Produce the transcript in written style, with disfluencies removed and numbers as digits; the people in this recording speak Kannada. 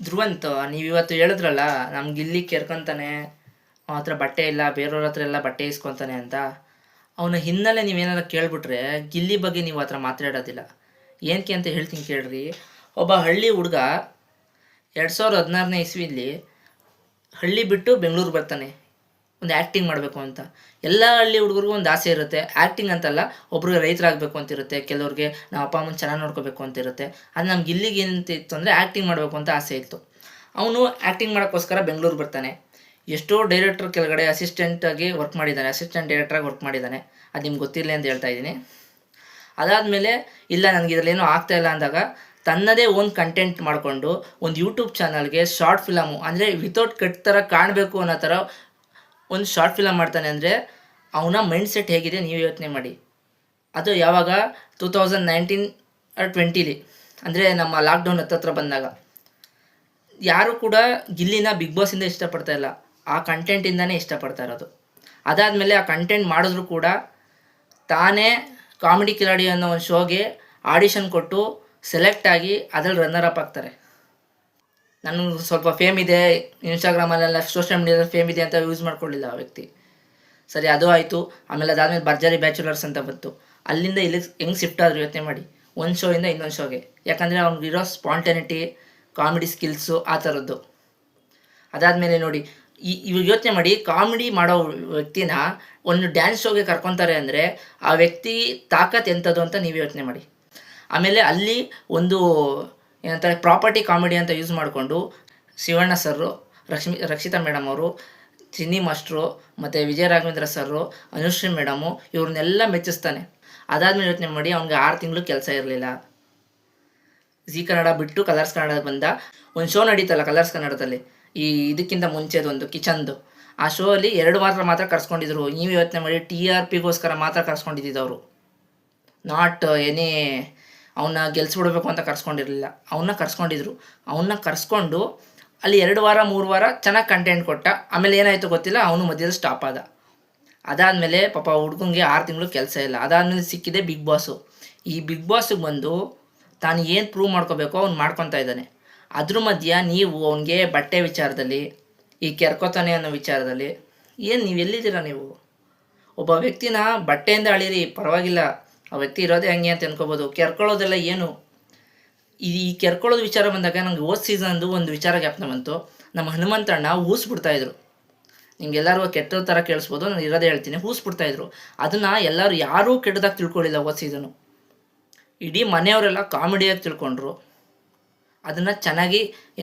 ಧ್ರುವಂತ್, ನೀವಿವತ್ತು ಹೇಳಿದ್ರಲ್ಲ ನಮ್ಗೆ ಇಲ್ಲಿ ಕೆರ್ಕೊಂತಾನೆ, ಅವನ ಹತ್ರ ಬಟ್ಟೆ ಇಲ್ಲ, ಬೇರೆಯವ್ರ ಹತ್ರ ಎಲ್ಲ ಬಟ್ಟೆ ಇಸ್ಕೊತಾನೆ ಅಂತ. ಅವನ ಹಿನ್ನೆಲೆ ನೀವೇನಾದ್ರು ಕೇಳ್ಬಿಟ್ರೆ ಗಿಲ್ಲಿ ಬಗ್ಗೆ ನೀವು ಆ ಥರ ಮಾತಾಡೋದಿಲ್ಲ. ಏನಕ್ಕೆ ಅಂತ ಹೇಳ್ತೀನಿ ಕೇಳ್ರಿ. ಒಬ್ಬ ಹಳ್ಳಿ ಹುಡುಗ 2016ನೇ ಇಸ್ವಿಲಿ ಹಳ್ಳಿ ಬಿಟ್ಟು ಬೆಂಗಳೂರು ಬರ್ತಾನೆ ಒಂದು ಆ್ಯಕ್ಟಿಂಗ್ ಮಾಡಬೇಕು ಅಂತ. ಎಲ್ಲ ಹಳ್ಳಿ ಹುಡುಗರಿಗೂ ಒಂದು ಆಸೆ ಇರುತ್ತೆ. ಆ್ಯಕ್ಟಿಂಗ್ ಅಂತಲ್ಲ, ಒಬ್ರಿಗೆ ರೈತರಾಗಬೇಕು ಅಂತಿರುತ್ತೆ, ಕೆಲವ್ರಿಗೆ ನಾವು ಅಪ್ಪ ಅಮ್ಮನ ಚೆನ್ನಾಗಿ ನೋಡ್ಕೋಬೇಕು ಅಂತಿರುತ್ತೆ. ಅದು ನಮ್ಗೆ ಇಲ್ಲಿಗೆ ಏನಂತ ಇತ್ತು ಅಂದರೆ ಆ್ಯಕ್ಟಿಂಗ್ ಮಾಡಬೇಕು ಅಂತ ಆಸೆ ಇತ್ತು. ಅವನು ಆ್ಯಕ್ಟಿಂಗ್ ಮಾಡೋಕ್ಕೋಸ್ಕರ ಬೆಂಗಳೂರು ಬರ್ತಾನೆ. ಎಷ್ಟೋ ಡೈರೆಕ್ಟ್ರ್ ಕೆಳಗಡೆ ಅಸಿಸ್ಟೆಂಟಾಗಿ ವರ್ಕ್ ಮಾಡಿದ್ದಾನೆ, ಅಸಿಸ್ಟೆಂಟ್ ಡೈರೆಕ್ಟ್ರಾಗಿ ವರ್ಕ್ ಮಾಡಿದ್ದಾನೆ. ಅದು ನಿಮ್ಗೆ ಗೊತ್ತಿರಲಿ ಅಂತ ಹೇಳ್ತಾ ಇದ್ದೀನಿ. ಅದಾದಮೇಲೆ ಇಲ್ಲ ನನಗೆ ಇದರಲ್ಲೇನೂ ಆಗ್ತಾಯಿಲ್ಲ ಅಂದಾಗ ತನ್ನದೇ ಓನ್ ಕಂಟೆಂಟ್ ಮಾಡಿಕೊಂಡು ಒಂದು ಯೂಟ್ಯೂಬ್ ಚಾನಲ್ಗೆ ಶಾರ್ಟ್ ಫಿಲಮು, ಅಂದರೆ ವಿತೌಟ್ ಕಟ್ ಥರ ಕಾಣಬೇಕು ಅನ್ನೋ ಥರ ಒಂದು ಶಾರ್ಟ್ ಫಿಲಮ್ ಮಾಡ್ತಾನೆ. ಅಂದರೆ ಅವನ ಮೈಂಡ್ ಸೆಟ್ ಹೇಗಿದೆ ನೀವು ಯೋಚನೆ ಮಾಡಿ. ಅದು ಯಾವಾಗ 2019 or 20 ಅಂದರೆ ನಮ್ಮ ಲಾಕ್ಡೌನ್ ಹತ್ತತ್ರ ಬಂದಾಗ ಯಾರು ಕೂಡ ಗಿಲ್ಲಿನ ಬಿಗ್ ಬಾಸಿಂದ ಇಷ್ಟಪಡ್ತಾ ಇಲ್ಲ, ಆ ಕಂಟೆಂಟಿಂದನೇ ಇಷ್ಟಪಡ್ತಾ ಇರೋದು. ಅದಾದಮೇಲೆ ಆ ಕಂಟೆಂಟ್ ಮಾಡಿದ್ರು ಕೂಡ ತಾನೇ ಕಾಮಿಡಿ ಕಿಲಾಡಿ ಅನ್ನೋ ಒಂದು ಶೋಗೆ ಆಡಿಷನ್ ಕೊಟ್ಟು ಸೆಲೆಕ್ಟ್ ಆಗಿ ಅದ್ರಲ್ಲಿ ರನ್ನರ್ ಅಪ್ ಆಗ್ತಾರೆ. ನನಗೆ ಸ್ವಲ್ಪ ಫೇಮ್ ಇದೆ, ಇನ್ಸ್ಟಾಗ್ರಾಮಲ್ಲೆಲ್ಲ ಸೋಷಿಯಲ್ ಮೀಡಿಯಾದಲ್ಲಿ ಫೇಮ್ ಇದೆ ಅಂತ ಯೂಸ್ ಮಾಡ್ಕೊಳ್ಳಿಲ್ಲ ಆ ವ್ಯಕ್ತಿ. ಸರಿ, ಅದು ಆಯಿತು. ಆಮೇಲೆ ಅದಾದಮೇಲೆ ಭರ್ಜರಿ ಬ್ಯಾಚುಲರ್ಸ್ ಅಂತ ಬಂತು. ಅಲ್ಲಿಂದ ಇಲ್ಲಿಗೆ ಹೆಂಗೆ ಶಿಫ್ಟ್ ಆದರೂ ಯೋಚನೆ ಮಾಡಿ, ಒಂದು ಶೋಯಿಂದ ಇನ್ನೊಂದು ಶೋಗೆ. ಯಾಕಂದರೆ ಅವ್ನಿಗಿರೋ ಸ್ಪಾಂಟನಿಟಿ, ಕಾಮಿಡಿ ಸ್ಕಿಲ್ಸು ಆ ಥರದ್ದು. ಅದಾದಮೇಲೆ ನೋಡಿ, ಇವಾಗ ಯೋಚನೆ ಮಾಡಿ, ಕಾಮಿಡಿ ಮಾಡೋ ವ್ಯಕ್ತಿನ ಒಂದು ಡ್ಯಾನ್ಸ್ ಶೋಗೆ ಕರ್ಕೊತಾರೆ ಅಂದರೆ ಆ ವ್ಯಕ್ತಿ ತಾಕತ್ ಎಂಥದ್ದು ಅಂತ ನೀವು ಯೋಚನೆ ಮಾಡಿ. ಆಮೇಲೆ ಅಲ್ಲಿ ಒಂದು ಏನಂತಾರೆ ಪ್ರಾಪರ್ಟಿ ಕಾಮಿಡಿ ಅಂತ ಯೂಸ್ ಮಾಡಿಕೊಂಡು ಶಿವಣ್ಣ ಸರ್ರು, ರಕ್ಷಿತಾ ಮೇಡಮ್ ಅವರು, ಚಿನ್ನಿ ಮಾಸ್ಟ್ರು ಮತ್ತು ವಿಜಯ ರಾಘವೇಂದ್ರ ಸರ್ರು, ಅನುಶ್ರೀ ಮೇಡಮು ಇವ್ರನ್ನೆಲ್ಲ ಮೆಚ್ಚಿಸ್ತಾನೆ. ಅದಾದಮೇಲೆ ಯೋಚನೆ ಮಾಡಿ, ಅವ್ನಿಗೆ 6 ತಿಂಗಳು ಕೆಲಸ ಇರಲಿಲ್ಲ. ಜಿ ಕನ್ನಡ ಬಿಟ್ಟು ಕಲರ್ಸ್ ಕನ್ನಡ ಬಂದ. ಒಂದು ಶೋ ನಡೀತಲ್ಲ ಕಲರ್ಸ್ ಕನ್ನಡದಲ್ಲಿ, ಈ ಇದಕ್ಕಿಂತ ಮುಂಚೆದೊಂದು ಕಿಚನ್ದು. ಆ ಶೋ ಅಲ್ಲಿ 2 ವಾರ ಮಾತ್ರ ಕರ್ಸ್ಕೊಂಡಿದ್ರು. ನೀವು ಯೋಚನೆ ಮಾಡಿ, TRPಗೋಸ್ಕರ ಮಾತ್ರ ಕರ್ಸ್ಕೊಂಡಿದ್ದರು, ನಾಟ್ ಎನಿ ಅವನ್ನ ಗೆಲ್ಸ್ಬಿಡ್ಬೇಕು ಅಂತ ಕರ್ಸ್ಕೊಂಡಿರಲಿಲ್ಲ. ಅವನ್ನ ಕರ್ಸ್ಕೊಂಡಿದ್ರು. ಅವನ್ನ ಕರ್ಸ್ಕೊಂಡು ಅಲ್ಲಿ 2 ವಾರ 3 ವಾರ ಚೆನ್ನಾಗಿ ಕಂಟೆಂಟ್ ಕೊಟ್ಟ. ಆಮೇಲೆ ಏನಾಯಿತು ಗೊತ್ತಿಲ್ಲ, ಅವನು ಮಧ್ಯದಲ್ಲಿ ಸ್ಟಾಪ್ ಆದ. ಅದಾದಮೇಲೆ ಪಾಪ ಹುಡ್ಗಂಗೆ 6 ತಿಂಗಳು ಕೆಲಸ ಇಲ್ಲ. ಅದಾದಮೇಲೆ ಸಿಕ್ಕಿದೆ ಬಿಗ್ ಬಾಸು. ಈ ಬಿಗ್ ಬಾಸಿಗೆ ಬಂದು ತಾನು ಏನು ಪ್ರೂವ್ ಮಾಡ್ಕೋಬೇಕೋ ಅವ್ನು ಮಾಡ್ಕೊತಾ ಇದ್ದಾನೆ. ಅದ್ರ ಮಧ್ಯ ನೀವು ಅವನಿಗೆ ಬಟ್ಟೆ ವಿಚಾರದಲ್ಲಿ, ಈ ಕೆರ್ಕೋತಾನೆ ಅನ್ನೋ ವಿಚಾರದಲ್ಲಿ ಏನು ನೀವು ಎಲ್ಲಿದ್ದೀರಾ ನೀವು? ಒಬ್ಬ ವ್ಯಕ್ತಿನ ಬಟ್ಟೆಯಿಂದ ಅಳೀರಿ ಪರವಾಗಿಲ್ಲ, ಆ ವ್ಯಕ್ತಿ ಇರೋದೇ ಹಂಗೆ ಅಂತ ಅನ್ಕೋಬೋದು. ಕೆರ್ಕೊಳ್ಳೋದೆಲ್ಲ ಏನು? ಈ ಕೆರ್ಕೊಳ್ಳೋದು ವಿಚಾರ ಬಂದಾಗ ನಂಗೆ ಹೋದ ಸೀಸನ್ದು ಒಂದು ವಿಚಾರ ಜ್ಞಾಪನ ಬಂತು. ನಮ್ಮ ಹನುಮಂತಣ್ಣ ಹೂಸ್ಬಿಡ್ತಾಯಿದ್ರು. ನಿಮ್ಗೆಲ್ಲರೂ ಕೆಟ್ಟ ಥರ ಕೇಳಿಸ್ಬೋದು, ನಾನು ಇರೋದೇ ಹೇಳ್ತೀನಿ. ಹೂಸ್ಬಿಡ್ತಾಯಿದ್ರು. ಅದನ್ನು ಎಲ್ಲರೂ ಯಾರೂ ಕೆಟ್ಟದಾಗಿ ತಿಳ್ಕೊಳ್ಳಿಲ್ಲ. ಹೋದ ಸೀಸನು ಇಡೀ ಮನೆಯವರೆಲ್ಲ ಕಾಮಿಡಿಯಾಗಿ ತಿಳ್ಕೊಂಡ್ರು. ಅದನ್ನು ಚೆನ್ನಾಗಿ